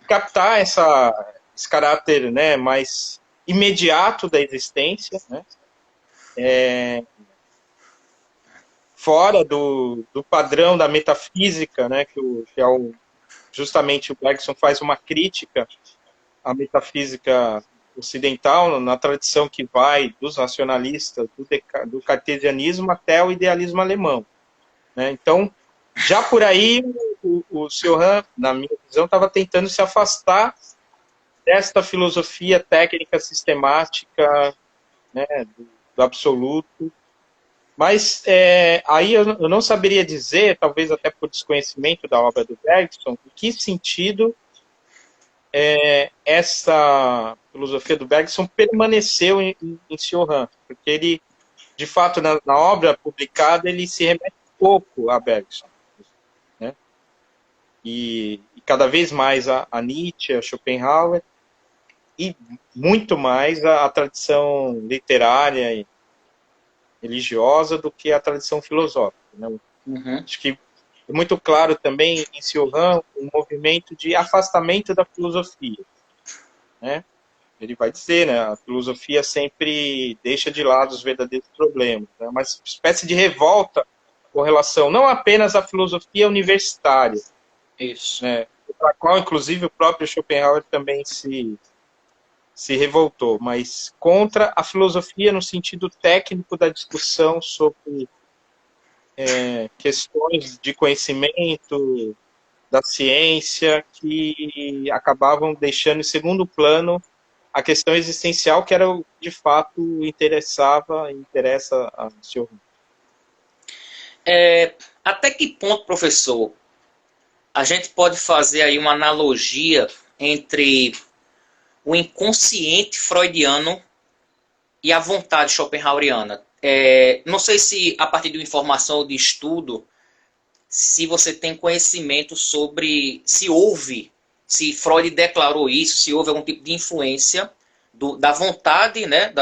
captar esse caráter, né, mais imediato da existência, né, fora do padrão da metafísica, né, que é justamente o Bergson faz uma crítica à metafísica ocidental, na tradição que vai dos racionalistas, do cartesianismo até o idealismo alemão, né? Então, já por aí, o Cioran, na minha visão, estava tentando se afastar desta filosofia técnica sistemática, né, do absoluto. Mas aí eu não saberia dizer, talvez até por desconhecimento da obra do Bergson, em que sentido essa filosofia do Bergson permaneceu em Cioran, porque ele, de fato, na obra publicada, ele se remete pouco a Bergson, né? E cada vez mais a Nietzsche, a Schopenhauer, e muito mais a tradição literária e religiosa do que a tradição filosófica, né? Uhum. Acho que é muito claro também em Cioran um movimento de afastamento da filosofia, né? Ele vai dizer, né, a filosofia sempre deixa de lado os verdadeiros problemas, né? Uma espécie de revolta com relação não apenas à filosofia universitária, Isso. né, para a qual, inclusive, o próprio Schopenhauer também se revoltou, mas contra a filosofia no sentido técnico da discussão sobre questões de conhecimento, da ciência, que acabavam deixando em segundo plano a questão existencial, que era o que de fato interessava e interessa a senhor. Até que ponto, professor, a gente pode fazer aí uma analogia entre o inconsciente freudiano e a vontade schopenhaueriana? Não sei se a partir de uma informação ou de estudo, se você tem conhecimento sobre se Freud declarou isso, se houve algum tipo de influência da vontade, né,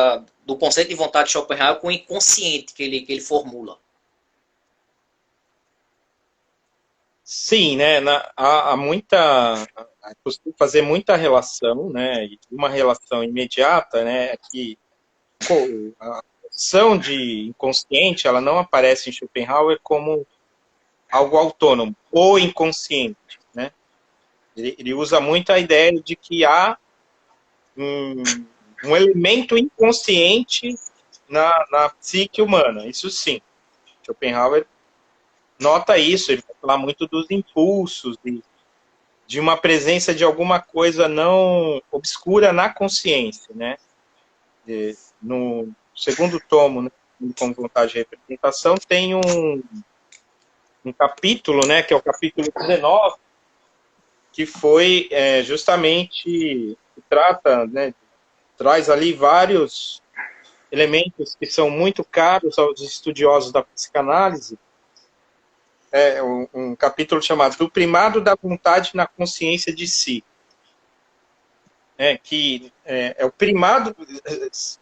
do conceito de vontade de Schopenhauer com o inconsciente que ele formula. Sim, né? Há muita. É possível fazer muita relação, né? E uma relação imediata, né? Que a ação de inconsciente ela não aparece em Schopenhauer como algo autônomo ou inconsciente, né? Ele usa muito a ideia de que há um elemento inconsciente na psique humana. Isso sim. Schopenhauer nota isso, ele vai falar muito dos impulsos, de uma presença de alguma coisa não obscura na consciência, né? No segundo tomo, né, com vontade de representação, tem um capítulo, né, que é o capítulo 19, que foi justamente, trata, né, traz ali vários elementos que são muito caros aos estudiosos da psicanálise, um capítulo chamado Do Primado da Vontade na Consciência de Si, que é o primado,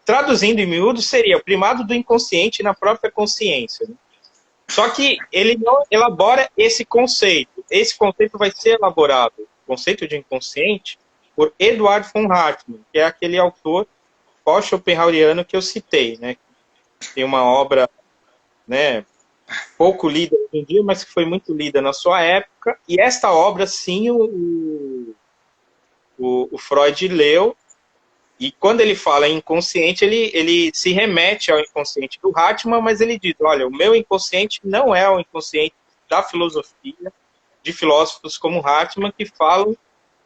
traduzindo em miúdo, seria o primado do inconsciente na própria consciência. Né? Só que ele não elabora esse conceito. Esse conceito vai ser elaborado, o conceito de inconsciente, por Eduard von Hartmann, que é aquele autor pós-schopenhaueriano que eu citei, né? Tem uma obra, né, pouco lida hoje em dia, mas que foi muito lida na sua época, e esta obra, sim, o Freud leu, e quando ele fala em inconsciente, ele se remete ao inconsciente do Hartmann, mas ele diz, olha, o meu inconsciente não é o inconsciente da filosofia, de filósofos como Hartmann, que falam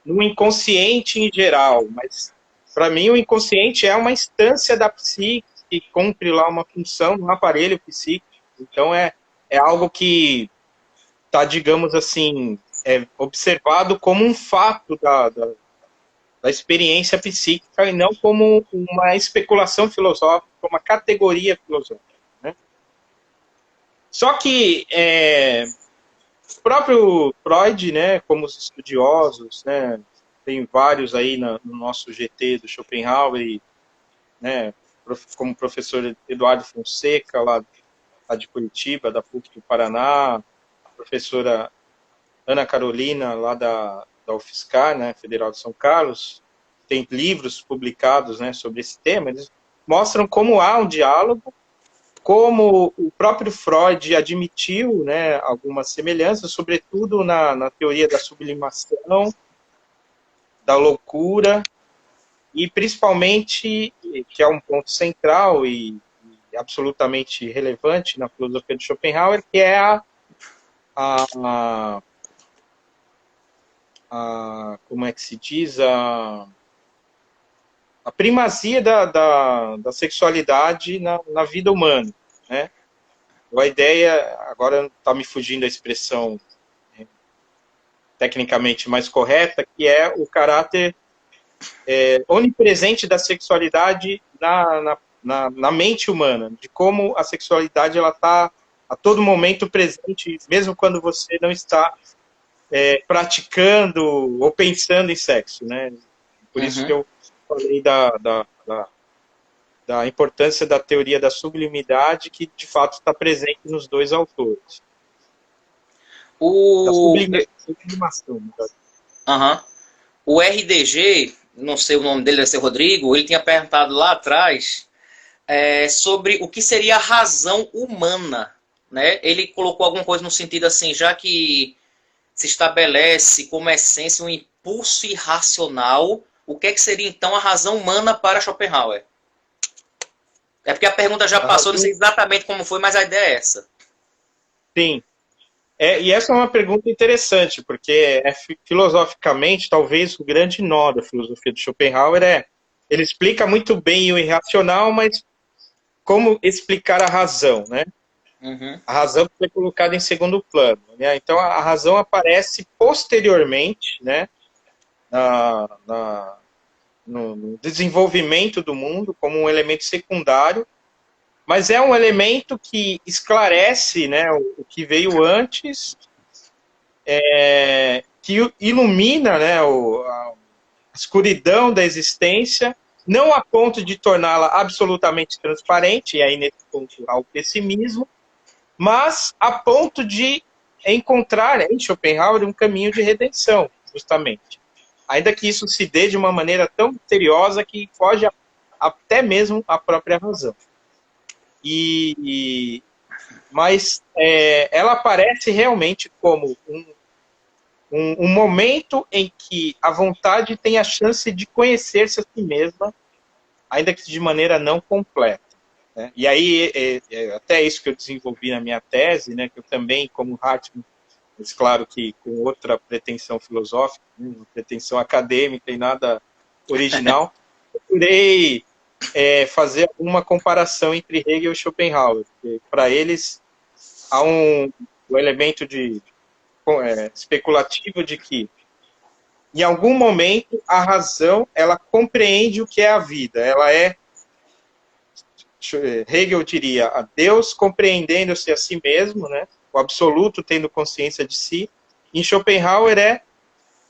no inconsciente em geral, mas para mim o inconsciente é uma instância da psique que cumpre lá uma função no aparelho psíquico, então é algo que está, digamos assim, observado como um fato da experiência psíquica e não como uma especulação filosófica, como uma categoria filosófica. Né? Só que o próprio Freud, né, como os estudiosos, né, tem vários aí no nosso GT do Schopenhauer, e, né, como o professor Eduardo Fonseca, lá de Curitiba, da PUC do Paraná, a professora Ana Carolina, lá da UFSCar, né, Federal de São Carlos, tem livros publicados, né, sobre esse tema. Eles mostram como há um diálogo, como o próprio Freud admitiu, né, algumas semelhanças, sobretudo na teoria da sublimação, da loucura, e principalmente, que é um ponto central e absolutamente relevante na filosofia de Schopenhauer, que é como é que se diz, a primazia da sexualidade na vida humana, né? A ideia, agora está me fugindo a expressão tecnicamente mais correta, que é o caráter onipresente da sexualidade na mente humana, de como a sexualidade ela está a todo momento presente, mesmo quando você não está praticando ou pensando em sexo, né? Por isso que eu falei da importância da teoria da sublimidade, que de fato está presente nos dois autores. Da sublimação. O RDG, não sei o nome dele, deve ser Rodrigo, ele tinha perguntado lá atrás sobre o que seria a razão humana, né? Ele colocou alguma coisa no sentido assim, já que se estabelece como essência um impulso irracional, o que seria então a razão humana para Schopenhauer? É porque a pergunta já passou, não sei exatamente como foi, mas a ideia é essa. Sim. E essa é uma pergunta interessante, porque filosoficamente, talvez o grande nó da filosofia de Schopenhauer ele explica muito bem o irracional, mas como explicar a razão, né? A razão foi colocada em segundo plano, né? Então a razão aparece posteriormente, né? No desenvolvimento do mundo como um elemento secundário, mas é um elemento que esclarece, né, o que veio antes, que ilumina, né, a escuridão da existência, não a ponto de torná-la absolutamente transparente, e aí nesse ponto há o pessimismo, mas a ponto de encontrar em Schopenhauer um caminho de redenção, justamente. Ainda que isso se dê de uma maneira tão misteriosa que foge até mesmo à própria razão. Mas ela aparece realmente como um momento em que a vontade tem a chance de conhecer-se a si mesma, ainda que de maneira não completa. Né? E aí, até isso que eu desenvolvi na minha tese, né, que eu também, como Hartmann, mas claro que com outra pretensão filosófica, uma pretensão acadêmica e nada original, procurei fazer uma comparação entre Hegel e Schopenhauer. Para eles, há um elemento especulativo de que, em algum momento, a razão ela compreende o que é a vida. Ela Hegel diria, a Deus compreendendo-se a si mesmo, né? O absoluto tendo consciência de si. Em Schopenhauer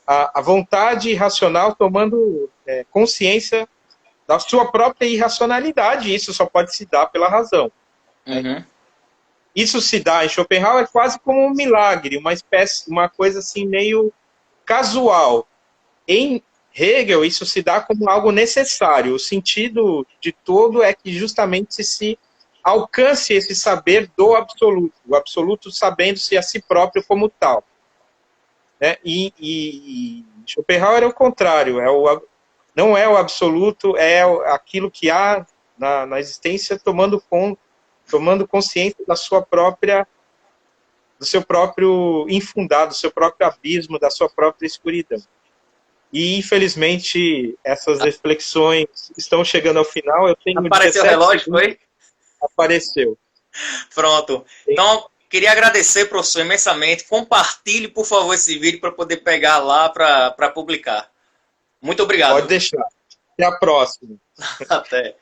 a vontade irracional tomando consciência da sua própria irracionalidade, e isso só pode se dar pela razão. Né? Isso se dá em Schopenhauer quase como um milagre, uma coisa assim meio casual. Em Hegel, isso se dá como algo necessário. O sentido de todo é que justamente se alcance esse saber do absoluto, o absoluto sabendo-se a si próprio como tal. Né? E Schopenhauer é o contrário, não é o absoluto, é aquilo que há na existência tomando consciência do seu próprio infundado, do seu próprio abismo, da sua própria escuridão. E, infelizmente, essas reflexões estão chegando ao final. Eu tenho Apareceu o relógio, foi? Apareceu. Pronto. Então, queria agradecer, professor, imensamente. Compartilhe, por favor, esse vídeo para poder pegar lá para publicar. Muito obrigado. Pode deixar. Até a próxima. Até.